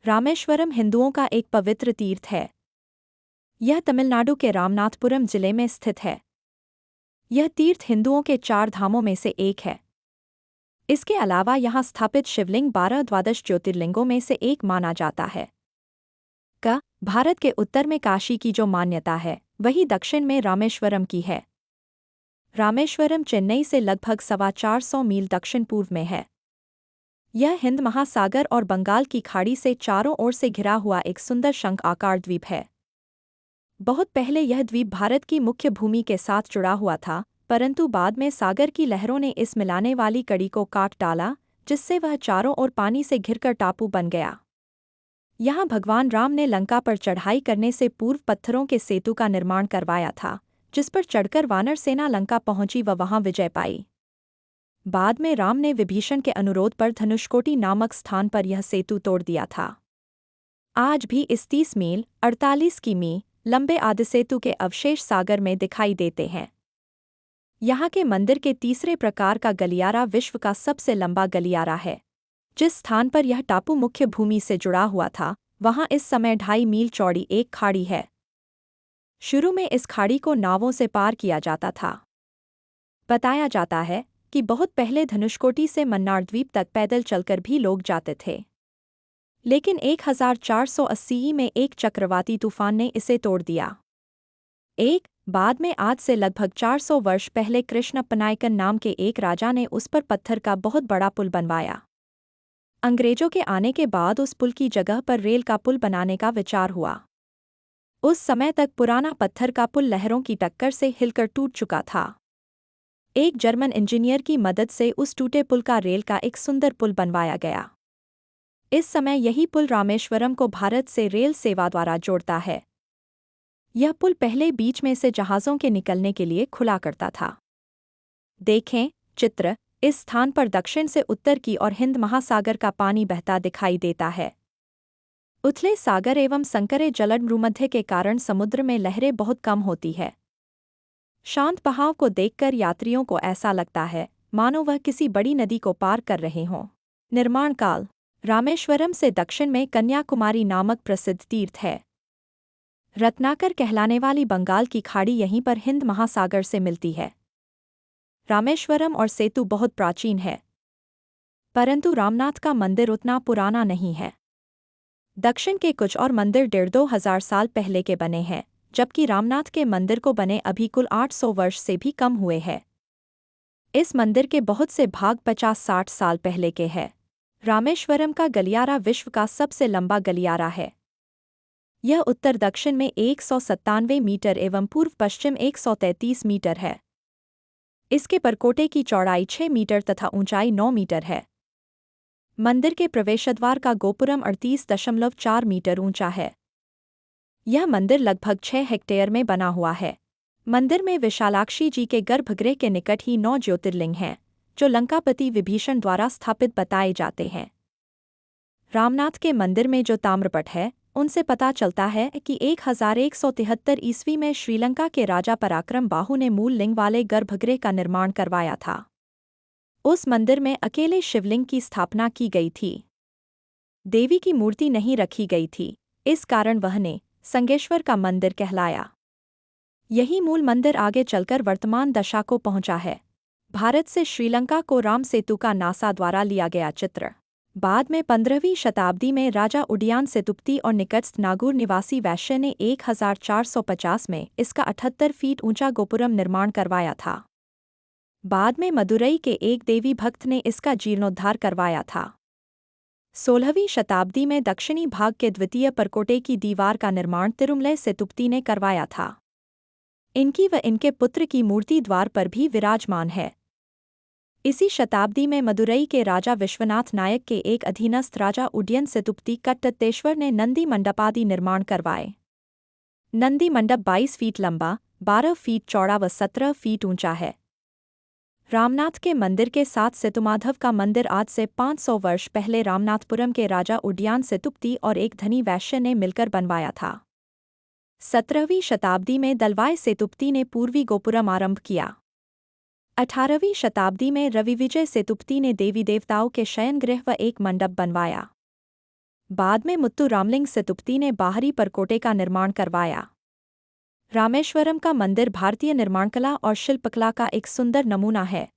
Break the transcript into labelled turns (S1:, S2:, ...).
S1: रामेश्वरम हिंदुओं का एक पवित्र तीर्थ है। यह तमिलनाडु के रामनाथपुरम जिले में स्थित है। यह तीर्थ हिंदुओं के 4 धामों में से एक है। इसके अलावा यहाँ स्थापित शिवलिंग 12 द्वादश ज्योतिर्लिंगों में से एक माना जाता है। भारत के उत्तर में काशी की जो मान्यता है, वही दक्षिण में रामेश्वरम की है। रामेश्वरम चेन्नई से लगभग 450 मील दक्षिण पूर्व में है। यह हिंद महासागर और बंगाल की खाड़ी से चारों ओर से घिरा हुआ एक सुंदर शंख आकार द्वीप है। बहुत पहले यह द्वीप भारत की मुख्य भूमि के साथ जुड़ा हुआ था, परंतु बाद में सागर की लहरों ने इस मिलाने वाली कड़ी को काट डाला, जिससे वह चारों ओर पानी से घिरकर टापू बन गया। यहाँ भगवान राम ने लंका पर चढ़ाई करने से पूर्व पत्थरों के सेतु का निर्माण करवाया था, जिस पर चढ़कर वानर सेना लंका पहुंची व वहां विजय पाई। बाद में राम ने विभीषण के अनुरोध पर धनुषकोटी नामक स्थान पर यह सेतु तोड़ दिया था। आज भी इस 30 मील 48 किमी लंबे आदिसेतु के अवशेष सागर में दिखाई देते हैं। यहाँ के मंदिर के तीसरे प्रकार का गलियारा विश्व का सबसे लंबा गलियारा है। जिस स्थान पर यह टापू मुख्य भूमि से जुड़ा हुआ था, वहाँ इस समय 2.5 मील चौड़ी एक खाड़ी है। शुरू में इस खाड़ी को नावों से पार किया जाता था। बताया जाता है कि बहुत पहले धनुषकोटी से मन्नार द्वीप तक पैदल चलकर भी लोग जाते थे, लेकिन 1480 में एक चक्रवाती तूफान ने इसे तोड़ दिया। बाद में आज से लगभग 400 वर्ष पहले कृष्णप्पा नायकन नाम के एक राजा ने उस पर पत्थर का बहुत बड़ा पुल बनवाया। अंग्रेजों के आने के बाद उस पुल की जगह पर रेल का पुल बनाने का विचार हुआ। उस समय तक पुराना पत्थर का पुल लहरों की टक्कर से हिलकर टूट चुका था। एक जर्मन इंजीनियर की मदद से उस टूटे पुल का रेल का एक सुंदर पुल बनवाया गया। इस समय यही पुल रामेश्वरम को भारत से रेल सेवा द्वारा जोड़ता है। यह पुल पहले बीच में से जहाज़ों के निकलने के लिए खुला करता था। देखें चित्र। इस स्थान पर दक्षिण से उत्तर की ओर हिंद महासागर का पानी बहता दिखाई देता है। उथले सागर एवं संकरे जलद भूमध्य के कारण समुद्र में लहरें बहुत कम होती है। शांत बहाव को देखकर यात्रियों को ऐसा लगता है मानो वह किसी बड़ी नदी को पार कर रहे हों। निर्माण काल। रामेश्वरम से दक्षिण में कन्याकुमारी नामक प्रसिद्ध तीर्थ है। रत्नाकर कहलाने वाली बंगाल की खाड़ी यहीं पर हिंद महासागर से मिलती है। रामेश्वरम और सेतु बहुत प्राचीन है, परंतु रामनाथ का मंदिर उतना पुराना नहीं है। दक्षिण के कुछ और मंदिर 1500 साल पहले के बने हैं, जबकि रामनाथ के मंदिर को बने अभी कुल 800 वर्ष से भी कम हुए हैं। इस मंदिर के बहुत से भाग 50-60 साल पहले के हैं। रामेश्वरम का गलियारा विश्व का सबसे लंबा गलियारा है। यह उत्तर दक्षिण में 197 मीटर एवं पूर्व पश्चिम 133 मीटर है। इसके परकोटे की चौड़ाई 6 मीटर तथा ऊंचाई 9 मीटर है। मंदिर के प्रवेशद्वार का गोपुरम 38.4 मीटर ऊंचा है। यह मंदिर लगभग 6 हेक्टेयर में बना हुआ है। मंदिर में विशालाक्षी जी के गर्भगृह के निकट ही 9 ज्योतिर्लिंग हैं, जो लंकापति विभीषण द्वारा स्थापित बताए जाते हैं। रामनाथ के मंदिर में जो ताम्रपट है, उनसे पता चलता है कि 1173 ईस्वी में श्रीलंका के राजा पराक्रम बाहु ने मूल लिंग वाले गर्भगृह का निर्माण करवाया था। उस मंदिर में अकेले शिवलिंग की स्थापना की गई थी। देवी की मूर्ति नहीं रखी गई थी, इस कारण वह ने संगेश्वर का मंदिर कहलाया। यही मूल मंदिर आगे चलकर वर्तमान दशा को पहुंचा है। भारत से श्रीलंका को राम सेतु का नासा द्वारा लिया गया चित्र। बाद में 15वीं शताब्दी में राजा उडियान सेतुपति और निकटस्थ नागौर निवासी वैश्य ने 1450 में इसका 78 फीट ऊंचा गोपुरम निर्माण करवाया था। बाद में मदुरई के एक देवी भक्त ने इसका जीर्णोद्धार करवाया था। 16वीं शताब्दी में दक्षिणी भाग के द्वितीय परकोटे की दीवार का निर्माण तिरुमलई सेतुपति ने करवाया था। इनकी व इनके पुत्र की मूर्ति द्वार पर भी विराजमान है। इसी शताब्दी में मदुरई के राजा विश्वनाथ नायक के एक अधीनस्थ राजा उड्डयन सेतुपति कट्टत्तेश्वर ने नंदी मंडपादि निर्माण करवाए। नंदी मंडप 22 फीट लंबा, 12 फीट चौड़ा व 17 फीट ऊंचा है। रामनाथ के मंदिर के साथ सेतुमाधव का मंदिर आज से 500 वर्ष पहले रामनाथपुरम के राजा उड्डयन सेतुपति और एक धनी वैश्य ने मिलकर बनवाया था। 17वीं शताब्दी में दलवाई सेतुपति ने पूर्वी गोपुरम आरंभ किया। 18वीं शताब्दी में रविविजय सेतुपति ने देवी देवताओं के शयनगृह व एक मंडप बनवाया। बाद में मुत्तु रामलिंग सेतुपति ने बाहरी परकोटे का निर्माण करवाया। रामेश्वरम का मंदिर भारतीय निर्माणकला और शिल्पकला का एक सुंदर नमूना है।